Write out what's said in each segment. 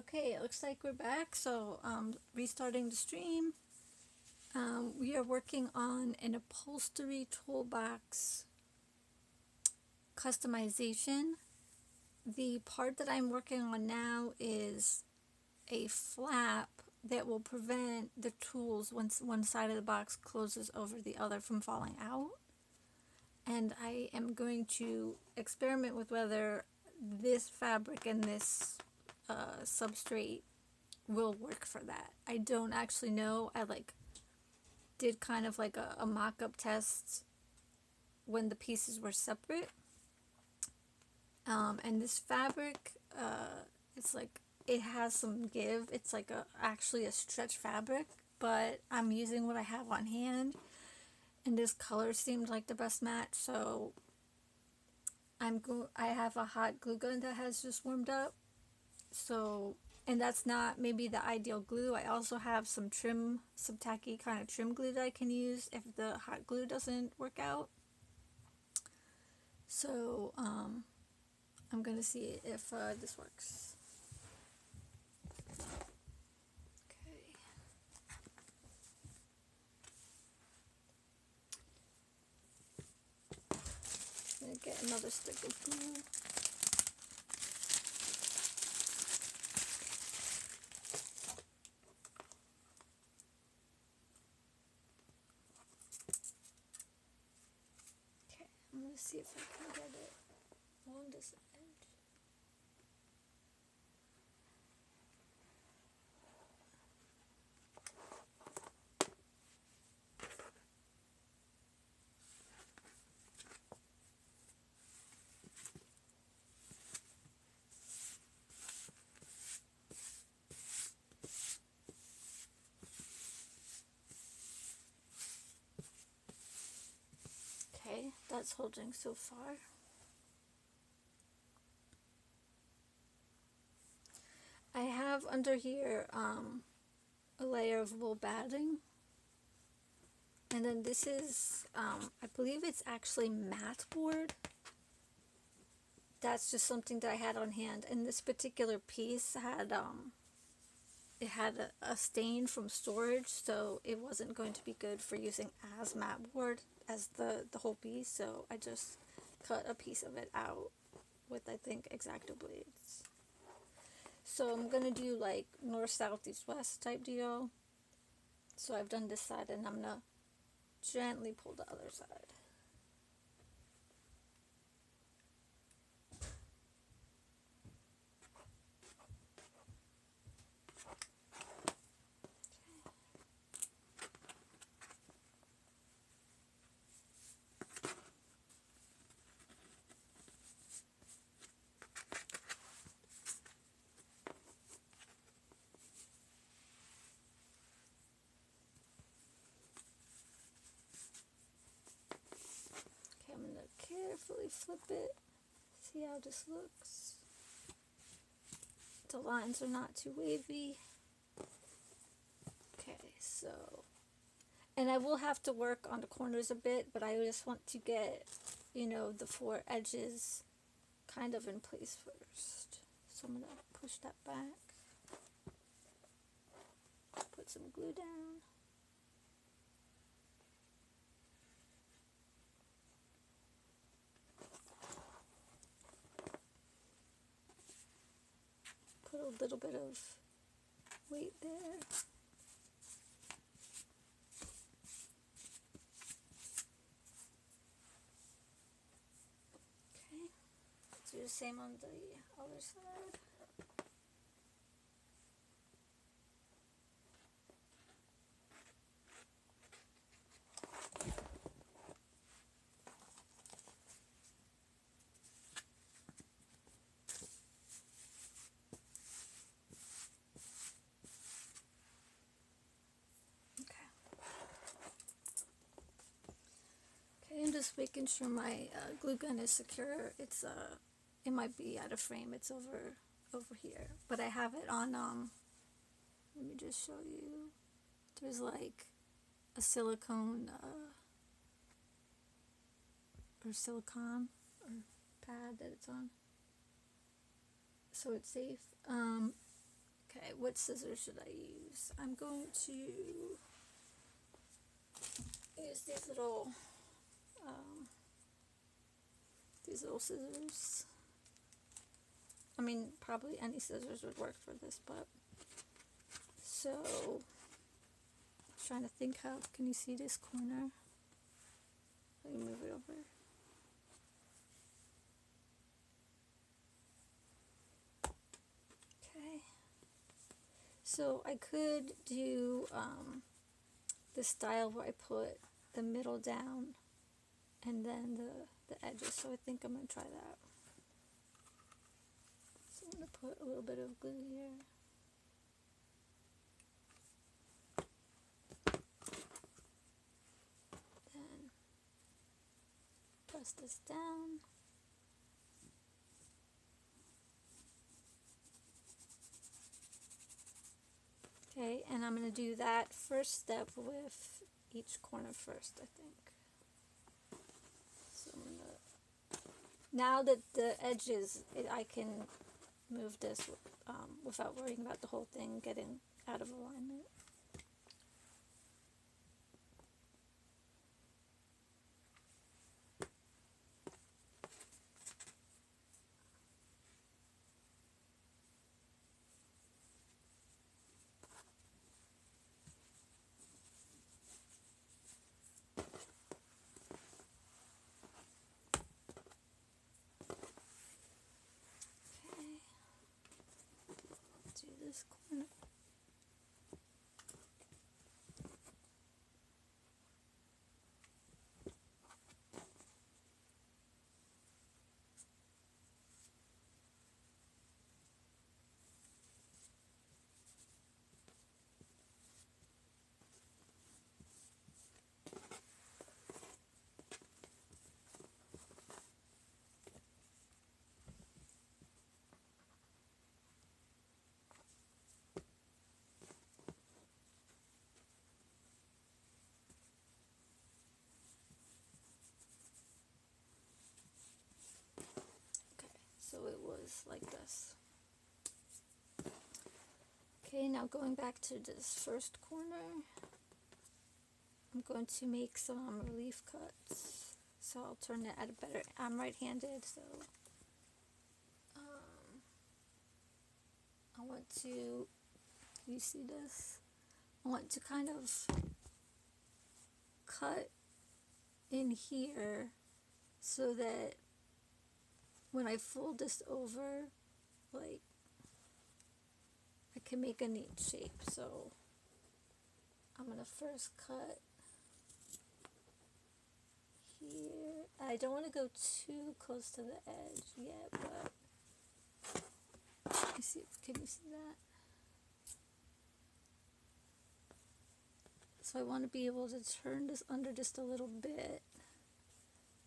Okay, it looks like we're back. So, restarting the stream. We are working on an upholstery toolbox customization. The part that I'm working on now is a flap that will prevent the tools once one side of the box closes over the other from falling out. And I am going to experiment with whether this fabric and this substrate will work for that. I don't actually know. I did kind of like a mock-up test when the pieces were separate. And this fabric, it's like, it has some give. It's like actually a stretch fabric, but I'm using what I have on hand, and this color seemed like the best match, so I have a hot glue gun that has just warmed up, so, and that's not maybe the ideal glue. I also have some tacky kind of trim glue that I can use if the hot glue doesn't work out. So, I'm gonna see if this works. Okay. I'm gonna get another stick of glue. Okay, I'm gonna see if I can get it along this edge. Okay, that's holding so far. I have under here a layer of wool batting, and then this is I believe it's actually mat board. That's just something that I had on hand, and this particular piece had it had a stain from storage, so it wasn't going to be good for using as mat board as the whole piece, so I just cut a piece of it out with, I think, X-Acto blades. So I'm gonna do like north, south, east, west type deal. So I've done this side, and I'm gonna gently pull the other side. Okay, I'm gonna carefully flip it. See how this looks. The lines are not too wavy. Okay, so, and I will have to work on the corners a bit, but I just want to get, you know, the four edges kind of in place first. So I'm gonna push that back, put some glue down. Put a little bit of weight there. Okay, let's do the same on the other side. I'm just making sure my glue gun is secure. It's it might be out of frame. It's over here, but I have it on let me just show you. There's like a silicone or silicone or pad that it's on, so it's safe. Okay, what scissors should I use? I'm going to use these little scissors. I mean, probably any scissors would work for this, but so trying to think, how can you see this corner? Let me move it over. Okay, so I could do the style where I put the middle down and then the edges, so I think I'm going to try that. So I'm going to put a little bit of glue here. Then press this down. Okay, and I'm going to do that first step with each corner first, I think. So I'm going to, now that the edges, I can move this without worrying about the whole thing getting out of alignment. Do this corner. So it was like this. Okay, now going back to this first corner, I'm going to make some relief cuts. So I'll turn it at a better, I'm right-handed, so I want to, you see this? I want to kind of cut in here so that when I fold this over, like, I can make a neat shape. So I'm going to first cut here. I don't want to go too close to the edge yet, but you see, can you see that? So I want to be able to turn this under just a little bit,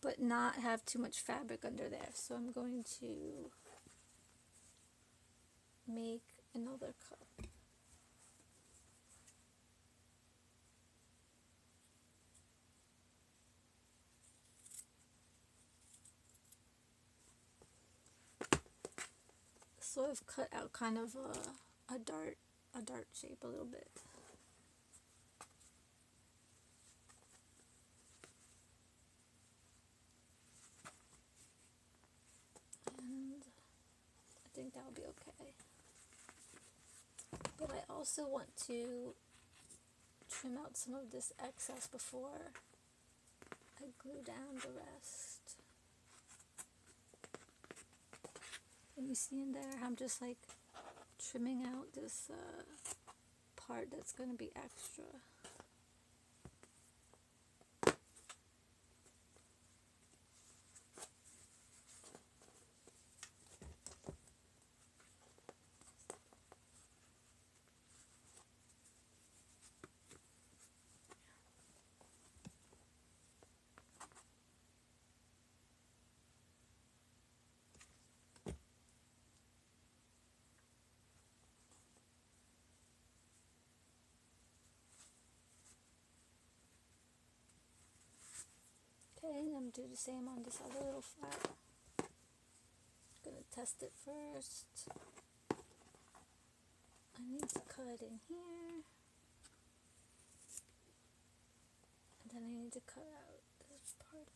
but not have too much fabric under there. So I'm going to make another cut. So I've cut out kind of a dart shape a little bit. And I think that'll be okay. But I also want to trim out some of this excess before I glue down the rest. Can you see in there? I'm just like trimming out this part that's going to be extra. Okay, and I'm going to do the same on this other little flap. I'm going to test it first. I need to cut in here, and then I need to cut out this part.